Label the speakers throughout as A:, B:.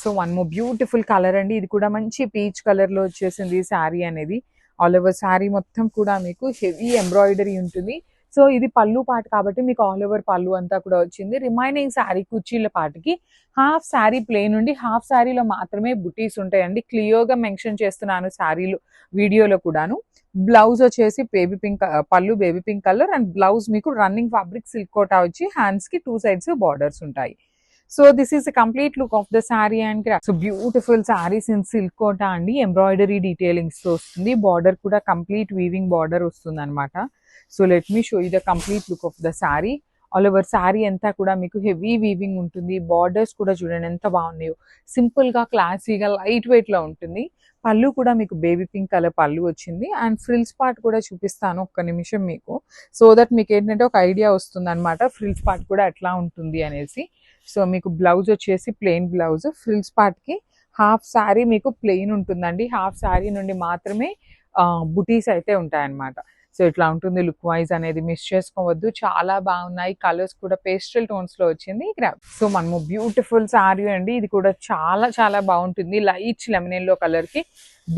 A: So one more beautiful colour అండి. ఇది కూడా మంచి పీచ్ కలర్ లో వచ్చేసింది శారీ అనేది. ఆల్ ఓవర్ శారీ మొత్తం కూడా మీకు హెవీ ఎంబ్రాయిడరీ ఉంటుంది. సో ఇది పళ్ళు పాట కాబట్టి మీకు ఆల్ ఓవర్ పళ్ళు అంతా కూడా వచ్చింది. రిమైనింగ్ శారీ కుర్చీల పాటకి హాఫ్ శారీ ప్లెయిన్ ఉండి హాఫ్ శారీలో మాత్రమే బుటీస్ ఉంటాయండి. క్లియర్ గా మెన్షన్ చేస్తున్నాను శారీలో వీడియోలో కూడాను. బ్లౌజ్ వచ్చేసి బేబీ పింక్, పళ్ళు baby pink colour and blouse మీకు రన్నింగ్ ఫ్యాబ్రిక్ సిల్క్ కోటా వచ్చి హ్యాండ్స్ కి 2 sides బార్డర్స్ ఉంటాయి. So this is the complete look of the sari and so beautiful saris in silk Kota అండి. ఎంబ్రాయిడరీ డీటెయిలింగ్స్ తో వస్తుంది. బార్డర్ కూడా కంప్లీట్ వీవింగ్ బార్డర్ వస్తుంది అనమాట. So let me show you the complete look of the sari. All over sari అంతా కూడా మీకు heavy weaving ఉంటుంది. బార్డర్స్ కూడా చూడండి ఎంత బాగున్నాయో. సింపుల్ గా క్లాసీగా లైట్ వెయిట్ లో ఉంటుంది. పళ్ళు కూడా మీకు బేబీ పింక్ కలర్ పళ్ళు వచ్చింది. అండ్ ఫ్రిల్స్ పార్ట్ కూడా చూపిస్తాను ఒక్క నిమిషం మీకు. సో దట్ మీకు ఏంటంటే ఒక ఐడియా వస్తుంది అనమాట ఫ్రిల్స్ పార్ట్ కూడా ఎట్లా ఉంటుంది అనేసి. సో మీకు బ్లౌజ్ వచ్చేసి ప్లెయిన్ బ్లౌజ్. ఫ్రిల్స్ పార్ట్ కి హాఫ్ శారీ మీకు ప్లెయిన్ ఉంటుందండి. హాఫ్ శారీ నుండి మాత్రమే బుటీస్ అయితే ఉంటాయన్నమాట. సో ఇట్లా ఉంటుంది లుక్ వైజ్ అనేది. మిస్ చేసుకోవద్దు, చాలా బాగున్నాయి. కలర్స్ కూడా పేస్టల్ టోన్స్ లో వచ్చింది. సో మనము బ్యూటిఫుల్ శారీ అండి. ఇది కూడా చాలా చాలా బాగుంటుంది. లైట్ లెమన్ ఎల్లో కలర్ కి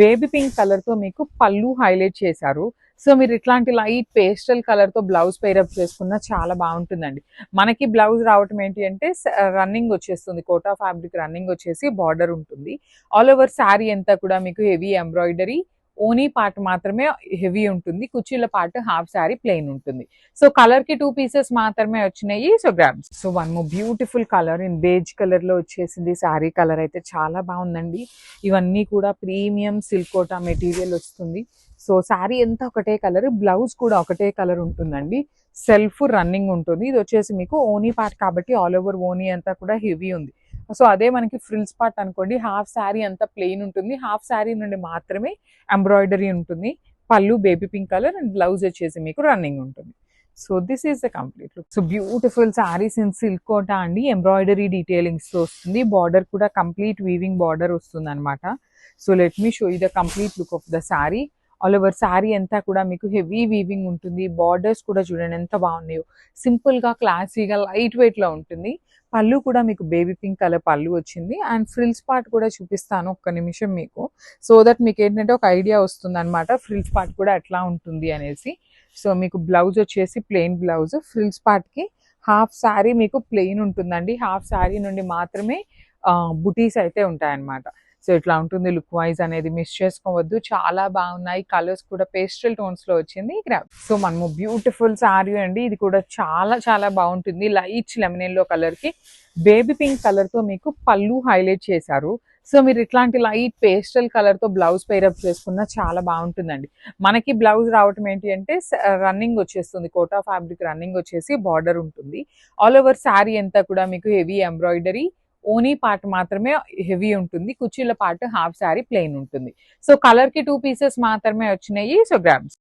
A: బేబీ పింక్ కలర్ తో మీకు పళ్ళు హైలైట్ చేశారు. సో మీరు ఇట్లాంటి లైట్ పేస్టల్ కలర్ తో బ్లౌజ్ పేరప్ చేసుకున్నా చాలా బాగుంటుందండి. మనకి బ్లౌజ్ రావటం ఏంటి అంటే రన్నింగ్ వచ్చేస్తుంది. కోటా ఫ్యాబ్రిక్ రన్నింగ్ వచ్చేసి బార్డర్ ఉంటుంది. ఆల్ ఓవర్ శారీ అంతా కూడా మీకు హెవీ ఎంబ్రాయిడరీ. ఓనీ పార్ట్ మాత్రమే హెవీ ఉంటుంది. కుర్చీల పార్ట్ హాఫ్ శారీ ప్లెయిన్ ఉంటుంది. సో కలర్ కి 2 pieces మాత్రమే వచ్చినాయి. So grabs. So one more beautiful colour in beige colour లో వచ్చేసింది. శారీ కలర్ అయితే చాలా బాగుందండి. ఇవన్నీ కూడా ప్రీమియం సిల్క్ కోటా మెటీరియల్ వస్తుంది. సో శారీ ఎంత ఒకటే కలర్, బ్లౌజ్ కూడా ఒకటే కలర్ ఉంటుందండి. సెల్ఫ్ రన్నింగ్ ఉంటుంది. ఇది వచ్చేసి మీకు ఓనీ పార్ట్ కాబట్టి ఆల్ ఓవర్ ఓనీ అంతా కూడా హెవీ ఉంది. సో అదే మనకి ఫ్రిల్స్ పార్ట్ అనుకోండి, హాఫ్ శారీ అంతా ప్లెయిన్ ఉంటుంది. హాఫ్ శారీ నుండి మాత్రమే ఎంబ్రాయిడరీ ఉంటుంది. పళ్ళు baby pink colour and blouse వచ్చేసి మీకు రన్నింగ్ ఉంటుంది. So this is the complete look. So beautiful saris in silk Kota అండి. ఎంబ్రాయిడరీ డీటెయిలింగ్స్ తో వస్తుంది. బార్డర్ కూడా కంప్లీట్ వీవింగ్ బార్డర్ వస్తుంది అనమాట. So let me show you the complete look of the sari. All over sari అంతా కూడా మీకు హెవీ వీవింగ్ ఉంటుంది. బార్డర్స్ కూడా చూడండి ఎంత బాగున్నాయో. సింపుల్ గా క్లాసీగా లైట్ వెయిట్ లో ఉంటుంది. పళ్ళు కూడా మీకు బేబీ పింక్ కలర్ పళ్ళు వచ్చింది. అండ్ ఫ్రిల్స్ పార్ట్ కూడా చూపిస్తాను ఒక్క నిమిషం మీకు. సో దట్ మీకు ఏంటంటే ఒక ఐడియా వస్తుంది అనమాట ఫ్రిల్స్ పార్ట్ కూడా ఎట్లా ఉంటుంది అనేసి. సో మీకు బ్లౌజ్ వచ్చేసి ప్లెయిన్ బ్లౌజ్. ఫ్రిల్స్ పార్ట్ కి హాఫ్ శారీ మీకు ప్లెయిన్ ఉంటుందండి. హాఫ్ శారీ నుండి మాత్రమే బుటీస్ అయితే ఉంటాయన్నమాట. సో ఇట్లా ఉంటుంది లుక్ వైజ్ అనేది. మిస్ చేసుకోవద్దు, చాలా బాగున్నాయి. కలర్స్ కూడా పేస్టల్ టోన్స్ లో వచ్చింది. సో మనము బ్యూటిఫుల్ శారీ అండి. ఇది కూడా చాలా చాలా బాగుంటుంది. లైట్ లెమన్ ఎల్లో కలర్ కి బేబీ పింక్ కలర్ తో మీకు పళ్ళు హైలైట్ చేశారు. సో మీరు ఇట్లాంటి లైట్ పేస్టల్ కలర్ తో బ్లౌజ్ పేరప్ చేసుకున్నా చాలా బాగుంటుందండి. మనకి బ్లౌజ్ రావటం ఏంటి అంటే రన్నింగ్ వచ్చేస్తుంది. కోటా ఫ్యాబ్రిక్ రన్నింగ్ వచ్చేసి బార్డర్ ఉంటుంది. ఆల్ ఓవర్ శారీ అంతా కూడా మీకు హెవీ ఎంబ్రాయిడరీ. ఓనీ పార్ట్ మాత్రమే హెవీ ఉంటుంది. కుర్చీల పార్ట్ హాఫ్ శారీ ప్లెయిన్ ఉంటుంది. సో కలర్ కి 2 pieces మాత్రమే వచ్చినాయి. So grabs.